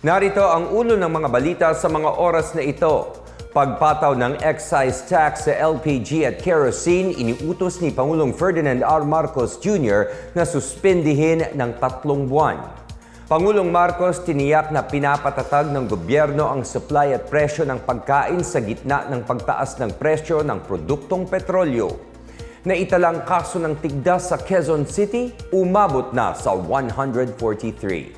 Narito ang ulo ng mga balita sa mga oras na ito. Pagpataw ng excise tax sa LPG at kerosene, iniutos ni Pangulong Ferdinand R. Marcos Jr. na suspindihin ng 3 buwan. Pangulong Marcos tiniyak na pinapatatag ng gobyerno ang supply at presyo ng pagkain sa gitna ng pagtaas ng presyo ng produktong petrolyo. Naitalang kaso ng tigdas sa Quezon City, umabot na sa 143.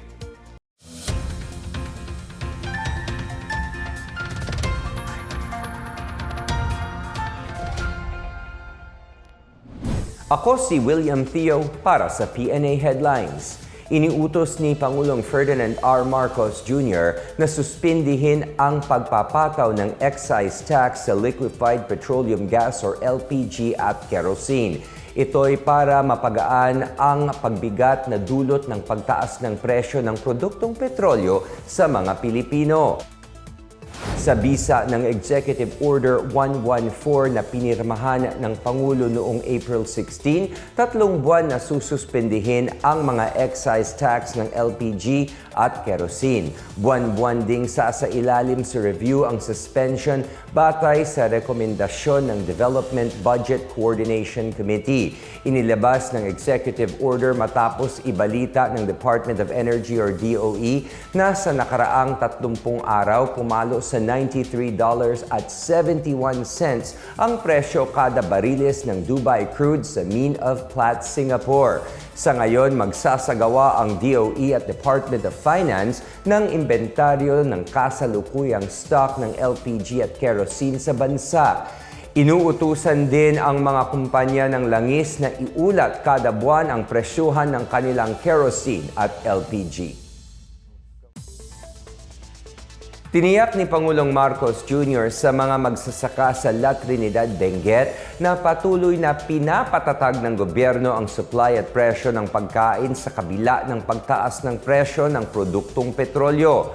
Ako si William Theo para sa PNA Headlines. Iniutos ni Pangulong Ferdinand R. Marcos Jr. na suspindihin ang pagpapataw ng excise tax sa liquefied petroleum gas or LPG at kerosene. Ito'y para mapagaan ang pagbigat na dulot ng pagtaas ng presyo ng produktong petrolyo sa mga Pilipino. Sa bisa ng Executive Order 114 na pinirmahan ng Pangulo noong April 16, 3 buwan na sususpendihin ang mga excise tax ng LPG at kerosene. Buwan-buwan ding sasailalim sa review ang suspension batay sa rekomendasyon ng Development Budget Coordination Committee. Inilabas ng Executive Order matapos ibalita ng Department of Energy or DOE na sa nakaraang 30 araw pumalo sa $93.71 ang presyo kada bariles ng Dubai crude sa Mine of Platts, Singapore. Sa ngayon, magsasagawa ang DOE at Department of Finance ng inventaryo ng kasalukuyang stock ng LPG at kerosene sa bansa. Inuutusan din ang mga kumpanya ng langis na iulat kada buwan ang presyuhan ng kanilang kerosene at LPG. Tiniyak ni Pangulong Marcos Jr. sa mga magsasaka sa La Trinidad, Benguet na patuloy na pinapatatag ng gobyerno ang supply at presyo ng pagkain sa kabila ng pagtaas ng presyo ng produktong petrolyo.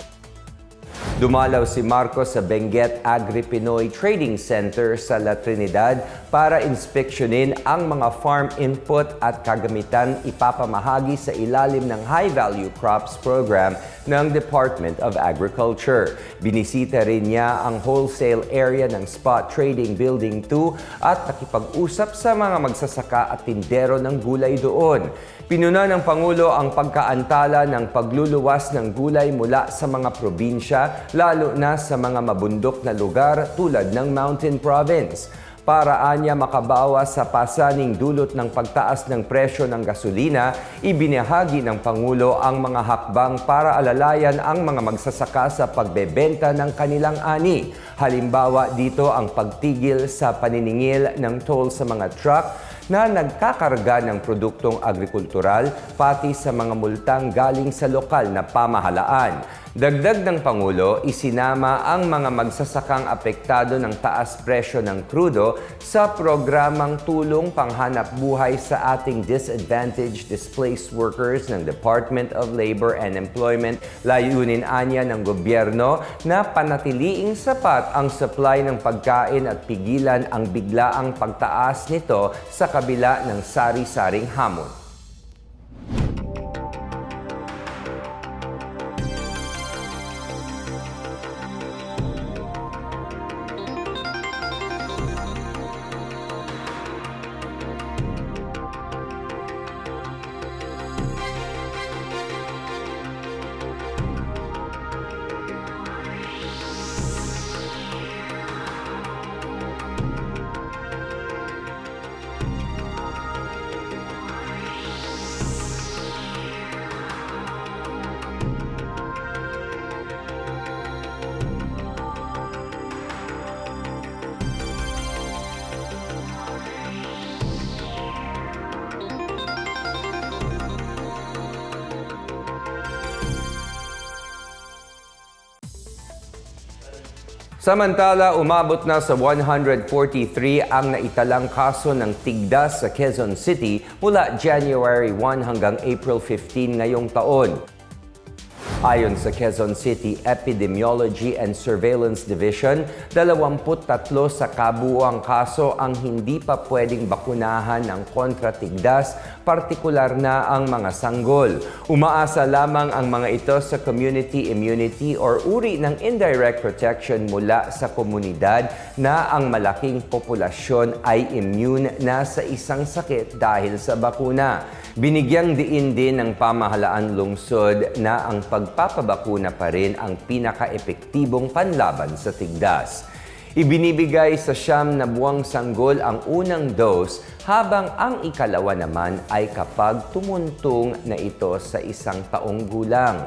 Dumalaw si Marcos sa Benguet Agri-Pinoy Trading Center sa La Trinidad para inspeksyonin ang mga farm input at kagamitan ipapamahagi sa ilalim ng High Value Crops Program ng Department of Agriculture. Binisita rin niya ang wholesale area ng Spot Trading Building 2 at nakipag-usap sa mga magsasaka at tindero ng gulay doon. Pinuna ng Pangulo ang pagkaantala ng pagluluwas ng gulay mula sa mga probinsya, lalo na sa mga mabundok na lugar tulad ng Mountain Province. Paraan niya makabawas sa pasaning dulot ng pagtaas ng presyo ng gasolina, ibinahagi ng Pangulo ang mga hakbang para alalayan ang mga magsasaka sa pagbebenta ng kanilang ani. Halimbawa dito ang pagtigil sa paniningil ng toll sa mga truck na nagkakarga ng produktong agrikultural pati sa mga multang galing sa lokal na pamahalaan. Dagdag ng Pangulo, isinama ang mga magsasakang apektado ng taas presyo ng krudo sa programang tulong panghanap buhay sa ating disadvantaged displaced workers ng Department of Labor and Employment. Layunin anya ng gobyerno na panatiliing sapat ang supply ng pagkain at pigilan ang biglaang pagtaas nito sa kabila ng sari-saring hamon. Samantala, umabot na sa 143 ang naitalang kaso ng tigdas sa Quezon City mula January 1 hanggang April 15 ngayong taon. Ayon sa Quezon City Epidemiology and Surveillance Division, 23 sa kabuuang kaso ang hindi pa pwedeng bakunahan ng kontratigdas partikular na ang mga sanggol. Umaasa lamang ang mga ito sa community immunity or uri ng indirect protection mula sa komunidad na ang malaking populasyon ay immune na sa isang sakit dahil sa bakuna. Binigyang diin din ng pamahalaan lungsod na ang pagpapabakuna pa rin ang pinaka-epektibong panlaban sa tigdas. Ibinibigay sa 9 na buwang sanggol ang unang dose habang ang ikalawa naman ay kapag tumuntong na ito sa 1 taong gulang.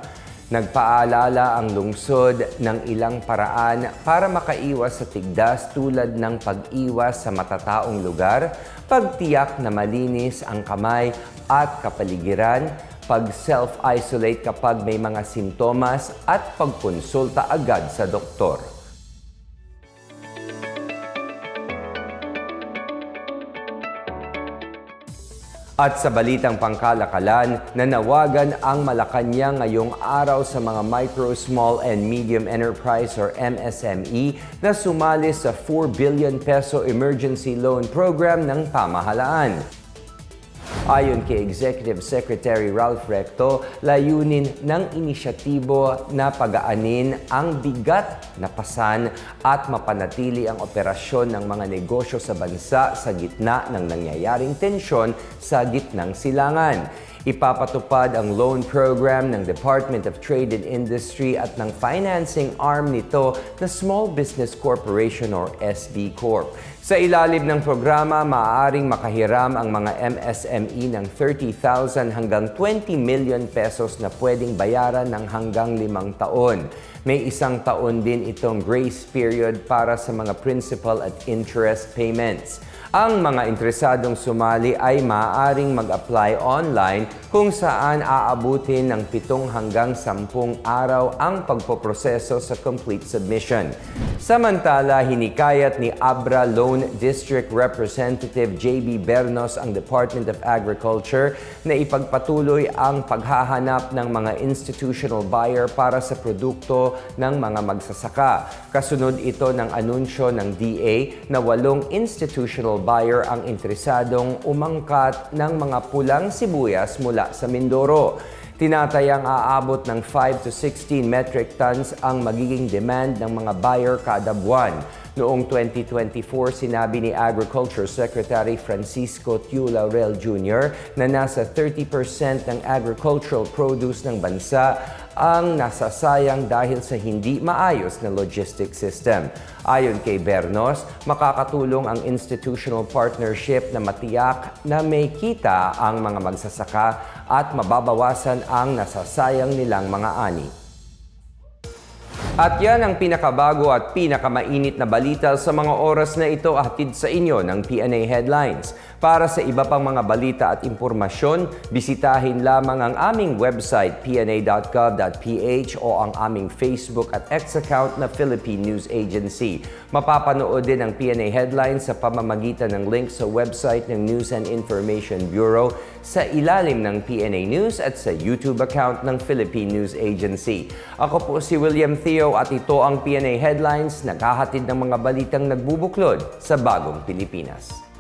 Nagpaalala ang lungsod ng ilang paraan para makaiwas sa tigdas tulad ng pag-iwas sa matataong lugar, pagtiyak na malinis ang kamay at kapaligiran, pag-self-isolate kapag may mga simptomas at pagkonsulta agad sa doktor. At sa balitang pangkalakalan, nanawagan ang Malacanang ngayong araw sa mga micro, small and medium enterprise or MSME na sumali sa 4 billion peso emergency loan program ng pamahalaan. Ayon kay Executive Secretary Ralph Recto, layunin ng inisyatibo na pagaanin ang bigat na pasan at mapanatili ang operasyon ng mga negosyo sa bansa sa gitna ng nangyayaring tensyon sa gitnang silangan. Ipapatupad ang loan program ng Department of Trade and Industry at ng financing arm nito na Small Business Corporation or SB Corp. Sa ilalim ng programa, maaaring makahiram ang mga MSME ng 30,000 hanggang 20 million pesos na pwedeng bayaran ng hanggang 5 taon. May 1 taon din itong grace period para sa mga principal at interest payments. Ang mga interesadong sumali ay maaaring mag-apply online kung saan aabutin ng 7 hanggang 10 araw ang pagpoproseso sa complete submission. Samantala, hinikayat ni Abra Loan District Representative JB Bernos ang Department of Agriculture na ipagpatuloy ang paghahanap ng mga institutional buyer para sa produkto ng mga magsasaka. Kasunod ito ng anunsyo ng DA na 8 institutional buyer ang interesadong umangkat ng mga pulang sibuyas mula sa Mindoro. Tinatayang aabot ng 5 to 16 metric tons ang magiging demand ng mga buyer kada buwan. Noong 2024, sinabi ni Agriculture Secretary Francisco Tiu Laurel Jr. na nasa 30% ng agricultural produce ng bansa ang nasasayang dahil sa hindi maayos na logistic system. Ayon kay Bernos, makakatulong ang institutional partnership na matiyak na may kita ang mga magsasaka at mababawasan ang nasasayang nilang mga ani. At yan ang pinakabago at pinakamainit na balita sa mga oras na ito hatid sa inyo ng PNA Headlines. Para sa iba pang mga balita at impormasyon, bisitahin lamang ang aming website pna.gov.ph o ang aming Facebook at X account na Philippine News Agency. Mapapanood din ang PNA Headlines sa pamamagitan ng link sa website ng News and Information Bureau sa ilalim ng PNA News at sa YouTube account ng Philippine News Agency. Ako po si William Theo at ito ang PNA Headlines, naghahatid ng mga balitang nagbubuklod sa bagong Pilipinas.